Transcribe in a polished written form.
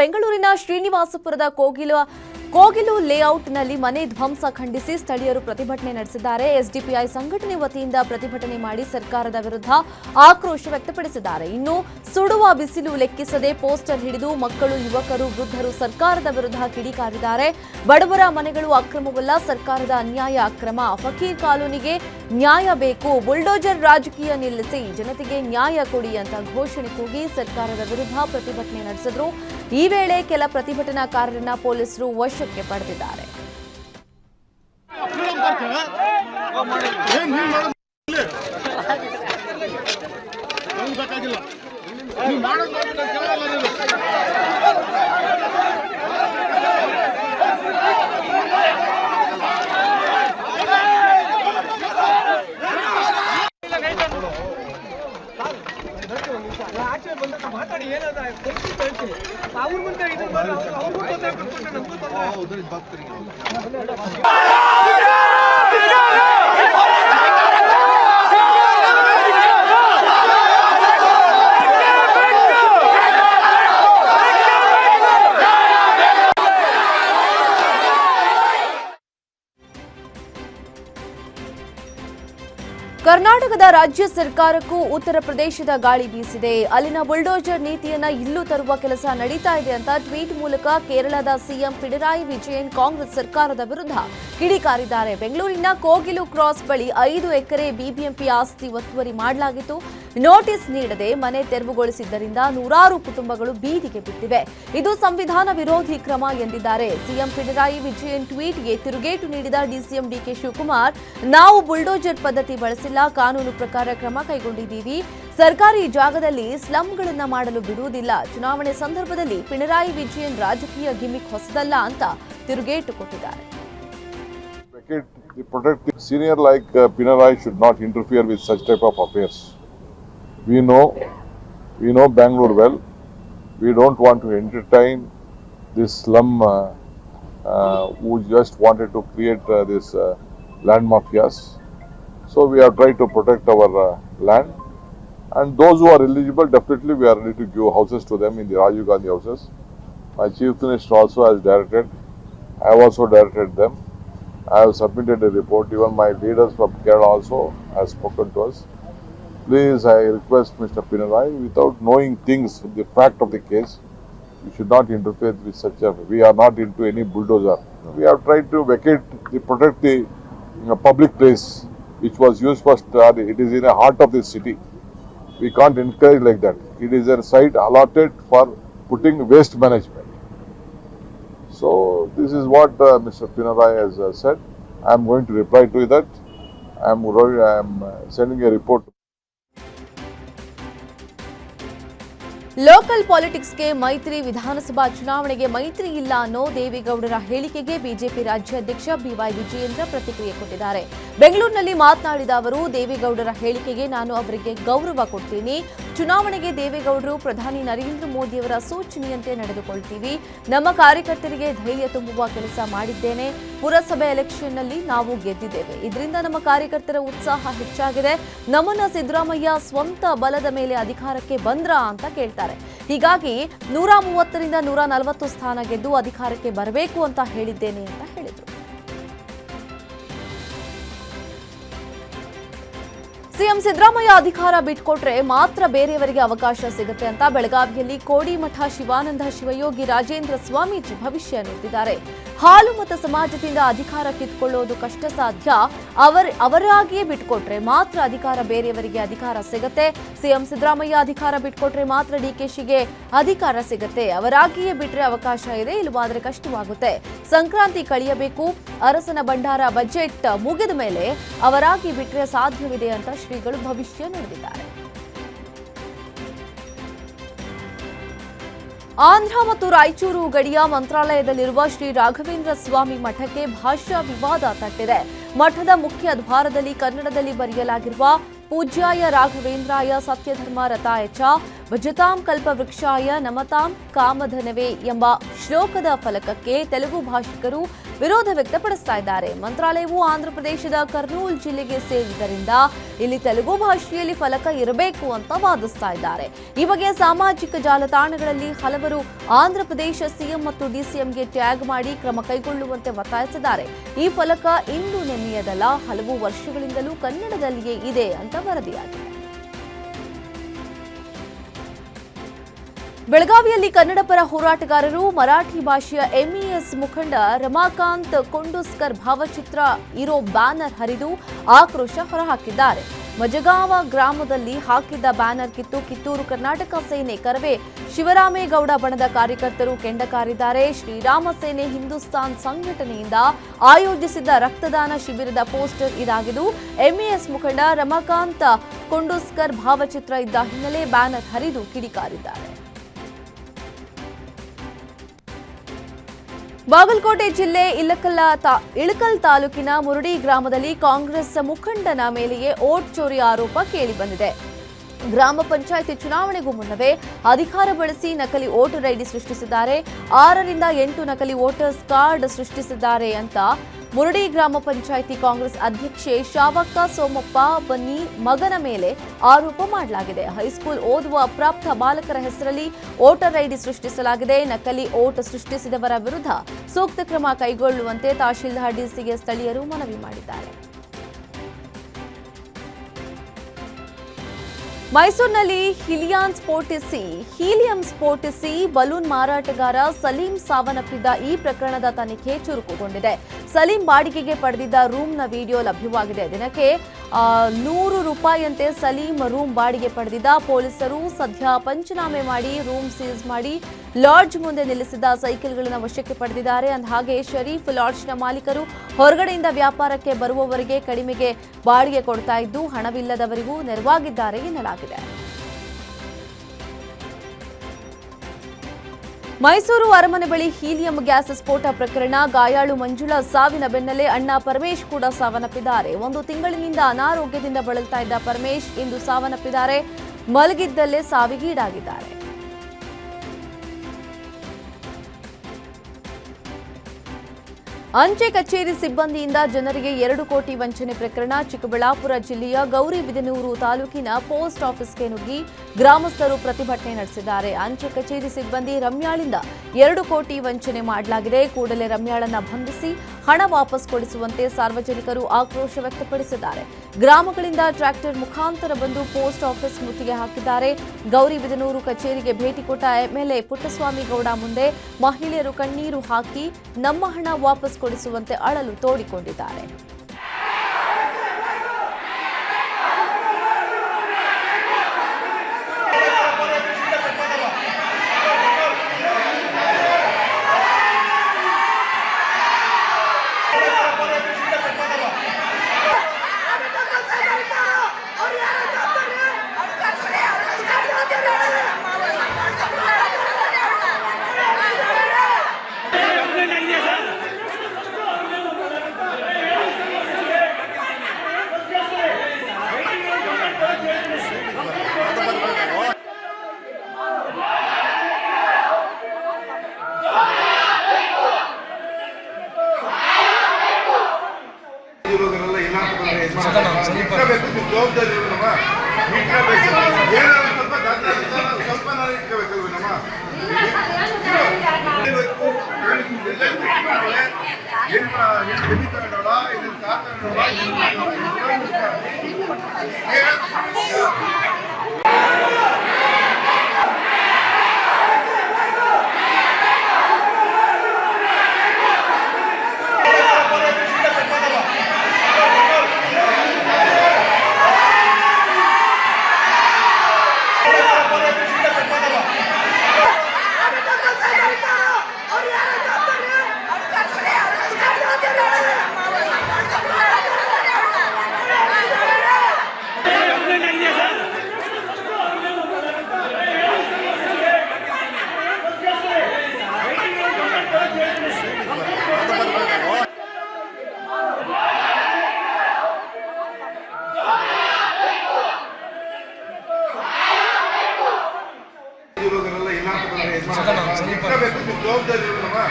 ಬೆಂಗಳೂರಿನ ಶ್ರೀನಿವಾಸಪುರದ ಕೋಗಿಲು ಲೇಔಟ್ನಲ್ಲಿ ಮನೆ ಧ್ವಂಸ ಖಂಡಿಸಿ ಸ್ಥಳೀಯರು ಪ್ರತಿಭಟನೆ ನಡೆಸಿದ್ದಾರೆ. ಎಸ್ಡಿಪಿಐ ಸಂಘಟನೆ ವತಿಯಿಂದ ಪ್ರತಿಭಟನೆ ಮಾಡಿ ಸರ್ಕಾರದ ವಿರುದ್ಧ ಆಕ್ರೋಶ ವ್ಯಕ್ತಪಡಿಸಿದ್ದಾರೆ. ಇನ್ನು ಸುಡುವ ಬಿಸಿಲು ಲೆಕ್ಕಿಸದೆ ಪೋಸ್ಟರ್ ಹಿಡಿದು ಮಕ್ಕಳು, ಯುವಕರು, ವೃದ್ಧರು ಸರ್ಕಾರದ ವಿರುದ್ಧ ಕಿಡಿಕಾರಿದ್ದಾರೆ. ಬಡವರ ಮನೆಗಳು ಅಕ್ರಮವಲ್ಲ, ಸರ್ಕಾರದ ಅನ್ಯಾಯ ಅಕ್ರಮ. ಫಕೀರ್ ಕಾಲೋನಿಗೆ ನ್ಯಾಯ ಬೇಕು, ಬುಲ್ಡೋಜರ್ ರಾಜಕೀಯ ನಿಲ್ಲಿಸಿ, ಜನತೆಗೆ ನ್ಯಾಯ ಕೊಡಿ ಅಂತ ಘೋಷಣೆ ಕೂಗಿ ಸರ್ಕಾರದ ವಿರುದ್ಧ ಪ್ರತಿಭಟನೆ ನಡೆಸಿದ್ರು. ಈ ವೇಳೆ ಕೆಲ ಪ್ರತಿಭಟನಾಕಾರರನ್ನ ಪೊಲೀಸರು ವಶಕ್ಕೆ ಪಡೆದಿದ್ದಾರೆ. ಮಾತಾಡಿ ಏನಾದ ಅವ್ರ ಮುಂದೆ ಅವ್ರಿಗೂ ತೊಂದರೆ ಕೊಡ್ತಾರೆ, ನಮಗೂ ತೊಂದರೆ. ಕರ್ನಾಟಕದ ರಾಜ್ಯ ಸರ್ಕಾರಕ್ಕೂ ಉತ್ತರ ಪ್ರದೇಶದ ಗಾಳಿ ಬೀಸಿದೆ. ಅಲ್ಲಿನ ಬುಲ್ಡೋಜರ್ ನೀತಿಯನ್ನ ಇಲ್ಲೂ ತರುವ ಕೆಲಸ ನಡೀತಾ ಇದೆ ಅಂತ ಟ್ವೀಟ್ ಮೂಲಕ ಕೇರಳದ ಸಿಎಂ ಪಿಣರಾಯಿ ವಿಜಯನ್ ಕಾಂಗ್ರೆಸ್ ಸರ್ಕಾರದ ವಿರುದ್ಧ ಕಿಡಿಕಾರಿದ್ದಾರೆ. ಬೆಂಗಳೂರಿನ ಕೋಗಿಲು ಕ್ರಾಸ್ ಬಳಿ 5 ಎಕರೆ ಬಿಬಿಎಂಪಿ ಆಸ್ತಿ ಒತ್ತುವರಿ ಮಾಡಲಾಗಿತ್ತು. ನೋಟಿಸ್ ನೀಡದೆ ಮನೆ ತೆರವುಗೊಳಿಸಿದ್ದರಿಂದ ನೂರಾರು ಕುಟುಂಬಗಳು ಬೀದಿಗೆ ಬಿದ್ದಿವೆ. ಇದು ಸಂವಿಧಾನ ವಿರೋಧಿ ಕ್ರಮ ಎಂದಿದ್ದಾರೆ. ಸಿಎಂ ಪಿಣರಾಯಿ ವಿಜಯನ್ ಟ್ವೀಟ್ಗೆ ತಿರುಗೇಟು ನೀಡಿದ ಡಿಸಿಎಂ ಡಿಕೆ ಶಿವಕುಮಾರ್, ನಾವು ಬುಲ್ಡೋಜರ್ ಪದ್ಧತಿ ಬಳಸಿಲ್ಲ, ಕಾನೂನು ಪ್ರಕಾರ ಕ್ರಮ ಕೈಗೊಂಡಿದ್ದೀವಿ. ಸರ್ಕಾರಿ ಜಾಗದಲ್ಲಿ ಸ್ಲಂಗಳನ್ನ ಮಾಡಲು ಬಿಡುವುದಿಲ್ಲ. ಚುನಾವಣೆ ಸಂದರ್ಭದಲ್ಲಿ ಪಿಣರಾಯಿ ವಿಜಯನ್ ರಾಜಕೀಯ ಗಿಮಿಕ್ ಹೊಸದಲ್ಲ ಅಂತ ತಿರುಗೇಟು ಕೊಟ್ಟಿದ್ದಾರೆ. The protective senior like Pinarayi should not interfere with such type of affairs. We know Bangalore well. We don't want to entertain this slum who just wanted to create this land mafias. So we have tried to protect our land, and those who are eligible, definitely we are ready to give houses to them in the Rajiv Gandhi houses. My Chief Minister also has directed. I have also directed them. I have submitted a report. Even my leaders from Kerala also have spoken to us. Please, I request Mr. Pinarayi, without knowing things, the fact of the case, you should not interfere with such a. We are not into any bulldozer. We have tried to protect the public place, which was used for study. It is in the heart of the city. We can't encourage like that. It is a site allotted for putting waste management. So this is what Mr. Pinarayi has said. I am going to reply to that. I am sending a report. Local ಪಾಲಿಟಿಕ್ಸ್ಗೆ ಮೈತ್ರಿ, ವಿಧಾನಸಭಾ ಚುನಾವಣೆಗೆ ಮೈತ್ರಿ ಇಲ್ಲ ಅನ್ನೋ ದೇವೇಗೌಡರ ಹೇಳಿಕೆಗೆ BJP ರಾಜ್ಯಾಧ್ಯಕ್ಷ ಬಿವೈ ವಿಜಯೇಂದ್ರ ಪ್ರತಿಕ್ರಿಯೆ ಕೊಟ್ಟಿದ್ದಾರೆ. ಬೆಂಗಳೂರಿನಲ್ಲಿ ಮಾತನಾಡಿದ ಅವರು, ದೇವೇಗೌಡರ ಹೇಳಿಕೆಗೆ ನಾನು ಅವರಿಗೆ ಗೌರವ ಕೊಡ್ತೀನಿ. ಚುನಾವಣೆಗೆ ದೇವೇಗೌಡರು ಪ್ರಧಾನಿ ನರೇಂದ್ರ ಮೋದಿಯವರ ಸೂಚನೆಯಂತೆ ನಡೆದುಕೊಳ್ತೀವಿ. ನಮ್ಮ ಕಾರ್ಯಕರ್ತರಿಗೆ ಧೈರ್ಯ ತುಂಬುವ ಕೆಲಸ ಮಾಡಿದ್ದೇನೆ. ಪುರಸಭೆ ಎಲೆಕ್ಷನ್ನಲ್ಲಿ ನಾವು ಗೆದ್ದಿದ್ದೇವೆ. ಇದರಿಂದ ನಮ್ಮ ಕಾರ್ಯಕರ್ತರ ಉತ್ಸಾಹ ಹೆಚ್ಚಾಗಿದೆ. ನಮ್ಮನ್ನ ಸಿದ್ದರಾಮಯ್ಯ ಸ್ವಂತ ಬಲದ ಮೇಲೆ ಅಧಿಕಾರಕ್ಕೆ ಬಂದ್ರಾ ಅಂತ ಕೇಳ್ತಾರೆ. ಹೀಗಾಗಿ 130ರಿಂದ 140 ಸ್ಥಾನ ಗೆದ್ದು ಅಧಿಕಾರಕ್ಕೆ ಬರಬೇಕು ಅಂತ ಹೇಳಿದ್ದೇನೆ ಅಂತ ಹೇಳಿದರು. ಸಿಎಂ ಸಿದ್ದರಾಮಯ್ಯ ಅಧಿಕಾರ ಬಿಟ್ಕೊಟ್ರೆ ಮಾತ್ರ ಬೇರೆಯವರಿಗೆ ಅವಕಾಶ ಸಿಗುತ್ತೆ ಅಂತ ಬೆಳಗಾವಿಯಲ್ಲಿ ಕೋಡಿಮಠ ಶಿವಾನಂದ ಶಿವಯೋಗಿ ರಾಜೇಂದ್ರ ಸ್ವಾಮೀಜಿ ಭವಿಷ್ಯ ನುಡಿದಿದ್ದಾರೆ. ಹಾಲು ಮತ ಸಮಾಜದಿಂದ ಅಧಿಕಾರ ಕಿತ್ಕೊಳ್ಳೋದು ಕಷ್ಟ ಸಾಧ್ಯ. ಅವರಾಗಿಯೇ ಬಿಟ್ಕೊಟ್ರೆ ಮಾತ್ರ ಅಧಿಕಾರ ಬೇರೆಯವರಿಗೆ ಅಧಿಕಾರ ಸಿಗುತ್ತೆ. ಸಿಎಂ ಸಿದ್ದರಾಮಯ್ಯ ಅಧಿಕಾರ ಬಿಟ್ಕೊಟ್ರೆ ಮಾತ್ರ ಡಿಕೆಶಿಗೆ ಅಧಿಕಾರ ಸಿಗುತ್ತೆ. ಅವರಾಗಿಯೇ ಬಿಟ್ರೆ ಅವಕಾಶ ಇದೆ, ಇಲ್ಲವಾದ್ರೆ ಕಷ್ಟವಾಗುತ್ತೆ. ಸಂಕ್ರಾಂತಿ ಕಳೆಯಬೇಕು. ಅರಸನ ಭಂಡಾರ ಬಜೆಟ್ ಮುಗಿದ ಮೇಲೆ ಅವರಾಗಿ ಬಿಟ್ರೆ ಸಾಧ್ಯವಿದೆ ಅಂತ ಶ್ರೀಗಳು ಭವಿಷ್ಯ ನುಡಿದಿದ್ದಾರೆ. ಆಂಧ್ರ ಮತ್ತು ರಾಯಚೂರು ಗಡಿಯ ಮಂತ್ರಾಲಯದಲ್ಲಿರುವ ಶ್ರೀ ರಾಘವೇಂದ್ರ ಸ್ವಾಮಿ ಮಠಕ್ಕೆ ಭಾಷಾ ವಿವಾದ ತಟ್ಟಿದೆ. ಮಠದ ಮುಖ್ಯ ದ್ವಾರದಲ್ಲಿ ಕನ್ನಡದಲ್ಲಿ ಬರೆಯಲಾಗಿರುವ ಪೂಜ್ಯಾಯ ರಾಘವೇಂದ್ರಾಯ ಸತ್ಯಧರ್ಮ ರಥಾಯ ಚ ಭಜತಾಂ ಕಲ್ಪವೃಕ್ಷಾಯ ನಮತಾಂ ಕಾಮಧನವೇ ಎಂಬ ಶ್ಲೋಕದ ಫಲಕಕ್ಕೆ ತೆಲುಗು ಭಾಷಿಕರು ವಿರೋಧ ವ್ಯಕ್ತಪಡಿಸ್ತಾ ಇದ್ದಾರೆ. ಮಂತ್ರಾಲಯವು ಆಂಧ್ರಪ್ರದೇಶದ ಕರ್ನೂಲ್ ಜಿಲ್ಲೆಗೆ ಸೇರಿದ್ದರಿಂದ ಇಲ್ಲಿ ತೆಲುಗು ಭಾಷೆಯಲ್ಲಿ ಫಲಕ ಇರಬೇಕು ಅಂತ ವಾದಿಸ್ತಾ ಇದ್ದಾರೆ. ಈ ಬಗ್ಗೆ ಸಾಮಾಜಿಕ ಜಾಲತಾಣಗಳಲ್ಲಿ ಹಲವರು ಆಂಧ್ರಪ್ರದೇಶ ಸಿಎಂ ಮತ್ತು ಡಿಸಿಎಂಗೆ ಟ್ಯಾಗ್ ಮಾಡಿ ಕ್ರಮ ಕೈಗೊಳ್ಳುವಂತೆ ಒತ್ತಾಯಿಸಿದ್ದಾರೆ. ಈ ಫಲಕ ಇಂದು ನೆನ್ನೆಯದಲ್ಲ, ಹಲವು ವರ್ಷಗಳಿಂದಲೂ ಕನ್ನಡದಲ್ಲಿಯೇ ಇದೆ ಅಂತ ವರದಿಯಾಗಿದೆ. ಬೆಳಗಾವಿಯಲ್ಲಿ ಕನ್ನಡ ಪರ ಹೋರಾಟಗಾರರು ಮರಾಠಿ ಭಾಷೆಯ ಎಂಇಎಸ್ ಮುಖಂಡ ರಮಾಕಾಂತ್ ಕೊಂಡೂಸ್ಕರ್ ಭಾವಚಿತ್ರ ಇರೋ ಬ್ಯಾನರ್ ಹರಿದು ಆಕ್ರೋಶ ಹೊರಹಾಕಿದ್ದಾರೆ. ಮಜಗಾವ ಗ್ರಾಮದಲ್ಲಿ ಹಾಕಿದ್ದ ಬ್ಯಾನರ್ ಕಿತ್ತು ಕಿತ್ತೂರು ಕರ್ನಾಟಕ ಸೇನೆ ಕರವೇ ಶಿವರಾಮೇಗೌಡ ಬಣದ ಕಾರ್ಯಕರ್ತರು ಕೆಂಡ ಕಾರಿದ್ದಾರೆ. ಶ್ರೀರಾಮ ಸೇನೆ ಹಿಂದೂಸ್ತಾನ್ ಸಂಘಟನೆಯಿಂದ ಆಯೋಜಿಸಿದ್ದ ರಕ್ತದಾನ ಶಿಬಿರದ ಪೋಸ್ಟರ್ ಇದಾಗಿದ್ದು, ಎಂಇಎಸ್ ಮುಖಂಡ ರಮಾಕಾಂತ್ ಕೊಂಡೂಸ್ಕರ್ ಭಾವಚಿತ್ರ ಇದ್ದ ಹಿನ್ನೆಲೆ ಬ್ಯಾನರ್ ಹರಿದು ಕಿಡಿಕಾರಿದ್ದಾರೆ. ಬಾಗಲಕೋಟೆ ಜಿಲ್ಲೆ ಇಳಕಲ್ ತಾಲೂಕಿನ ಮುರುಡಿ ಗ್ರಾಮದಲ್ಲಿ ಕಾಂಗ್ರೆಸ್ ಮುಖಂಡನ ಮೇಲೆಯೇ ಓಟ್ ಚೋರಿ ಆರೋಪ ಕೇಳಿಬಂದಿದೆ. ಗ್ರಾಮ ಪಂಚಾಯಿತಿ ಚುನಾವಣೆಗೂ ಮುನ್ನವೇ ಅಧಿಕಾರ ಬಳಸಿ ನಕಲಿ ವೋಟರ್ ಐಡಿ ಸೃಷ್ಟಿಸಿದ್ದಾರೆ. 6 ರಿಂದ 8 ನಕಲಿ ವೋಟರ್ಸ್ ಕಾರ್ಡ್ ಸೃಷ್ಟಿಸಿದ್ದಾರೆ ಅಂತ ಮುರುಡಿ ಗ್ರಾಮ ಪಂಚಾಯಿತಿ ಕಾಂಗ್ರೆಸ್ ಅಧ್ಯಕ್ಷೆ ಶಾವಕ್ಕ ಸೋಮಪ್ಪ ಬನ್ನಿ ಮಗನ ಮೇಲೆ ಆರೋಪ ಮಾಡಲಾಗಿದೆ. ಹೈಸ್ಕೂಲ್ ಓದುವ ಅಪ್ರಾಪ್ತ ಬಾಲಕರ ಹೆಸರಲ್ಲಿ ವೋಟರ್ ಐಡಿ ಸೃಷ್ಟಿಸಲಾಗಿದೆ. ನಕಲಿ ವೋಟ್ ಸೃಷ್ಟಿಸಿದವರ ವಿರುದ್ಧ ಸೂಕ್ತ ಕ್ರಮ ಕೈಗೊಳ್ಳುವಂತೆ ತಹಶೀಲ್ದಾರ್ ಡಿಸಿಗೆ ಸ್ಥಳೀಯರು ಮನವಿ ಮಾಡಿದ್ದಾರೆ. ಮೈಸೂರಿನಲ್ಲಿ ಹೀಲಿಯಂ ಸ್ಫೋಟಿಸಿ ಬಲೂನ್ ಮಾರಾಟಗಾರ ಸಲೀಂ ಸಾವನ್ನಪ್ಪಿದ್ದ ಈ ಪ್ರಕರಣದ ತನಿಖೆ ಚುರುಕುಗೊಂಡಿದೆ. ಸಲೀಂ ಬಾಡಿಗೆಗೆ ಪಡೆದಿದ್ದ ರೂಮ್ನ ವಿಡಿಯೋ ಲಭ್ಯವಾಗಿದೆ. ದಿನಕ್ಕೆ 100 ರೂಪಾಯಿಯಂತೆ ಸಲೀಂ ರೂಮ್ ಬಾಡಿಗೆ ಪಡೆದಿದ್ದ. ಪೊಲೀಸರು ಸದ್ಯ ಪಂಚನಾಮೆ ಮಾಡಿ ರೂಮ್ ಸೀಸ್ ಮಾಡಿ ಲಾಡ್ಜ್ ಮುಂದೆ ನಿಲ್ಲಿಸಿದ್ದ ಸೈಕಲ್ಗಳನ್ನು ವಶಕ್ಕೆ ಪಡೆದಿದ್ದಾರೆ. ಅಂದಹಾಗೆ ಶರೀಫ್ ಲಾಡ್ಜ್ನ ಮಾಲೀಕರು ಹೊರಗಡೆಯಿಂದ ವ್ಯಾಪಾರಕ್ಕೆ ಬರುವವರಿಗೆ ಕಡಿಮೆಗೆ ಬಾಡಿಗೆ ಕೊಡ್ತಾ ಇದ್ದು ಹಣವಿಲ್ಲದವರಿಗೂ ನೆರವಾಗಿದ್ದಾರೆ ಎನ್ನಲಾಗಿದೆ. ಮೈಸೂರು ಅರಮನೆ ಬಳಿ ಹೀಲಿಯಂ ಗ್ಯಾಸ್ ಸ್ಫೋಟ ಪ್ರಕರಣ. ಗಾಯಾಳು ಮಂಜುಳಾ ಸಾವಿನ ಬೆನ್ನಲ್ಲೇ ಅಣ್ಣ ಪರಮೇಶ್ ಕೂಡ ಸಾವನ್ನಪ್ಪಿದ್ದಾರೆ. 1 ತಿಂಗಳಿನಿಂದ ಅನಾರೋಗ್ಯದಿಂದ ಬಳಲ್ತಾ ಇದ್ದ ಪರಮೇಶ್ ಇಂದು ಸಾವನ್ನಪ್ಪಿದ್ದಾರೆ. ಮಲಗಿದ್ದಲ್ಲೇ ಸಾವಿಗೀಡಾಗಿದ್ದಾರೆ. ಅಂಚೆ ಕಚೇರಿ ಸಿಬ್ಬಂದಿಯಿಂದ ಜನರಿಗೆ 2 ಕೋಟಿ ವಂಚನೆ ಪ್ರಕರಣ. ಚಿಕ್ಕಬಳ್ಳಾಪುರ ಜಿಲ್ಲೆಯ ಗೌರಿಬಿದನೂರು ತಾಲೂಕಿನ ಪೋಸ್ಟ್ ಆಫೀಸ್ಗೆ ನುಗ್ಗಿ ಗ್ರಾಮಸ್ಥರು ಪ್ರತಿಭಟನೆ ನಡೆಸಿದ್ದಾರೆ. ಅಂಚೆ ಕಚೇರಿ ಸಿಬ್ಬಂದಿ ರಮ್ಯಾಳಿಂದ 2 ಕೋಟಿ ವಂಚನೆ ಮಾಡಲಾಗಿದೆ. ಕೂಡಲೇ ರಮ್ಯಾಳನ್ನ ಬಂಧಿಸಿ ಹಣ ವಾಪಸ್ ಕೊಡಿಸುವಂತೆ ಸಾರ್ವಜನಿಕರು ಆಕ್ರೋಶ ವ್ಯಕ್ತಪಡಿಸಿದ್ದಾರೆ. ಗ್ರಾಮಗಳಿಂದ ಟ್ರ್ಯಾಕ್ಟರ್ ಮುಖಾಂತರ ಬಂದು ಪೋಸ್ಟ್ ಆಫೀಸ್ ಮುತ್ತಿಗೆ ಹಾಕಿದ್ದಾರೆ. ಗೌರಿಬಿದನೂರು ಕಚೇರಿಗೆ ಭೇಟಿ ಕೊಟ್ಟ ಎಂಎಲ್ಎ ಪುಟ್ಟಸ್ವಾಮಿ ಗೌಡ ಮುಂದೆ ಮಹಿಳೆಯರು ಕಣ್ಣೀರು ಹಾಕಿ ನಮ್ಮ ಹಣ ವಾಪಸ್ ಕೊಡಿಸುವಂತೆ ಅಳಲು ತೋಡಿಕೊಂಡಿದ್ದಾರೆ. ಸ್ವಲ್ಪ ಜವಾಬ್ದಾರಿ ಇಲ್ಲವಾ?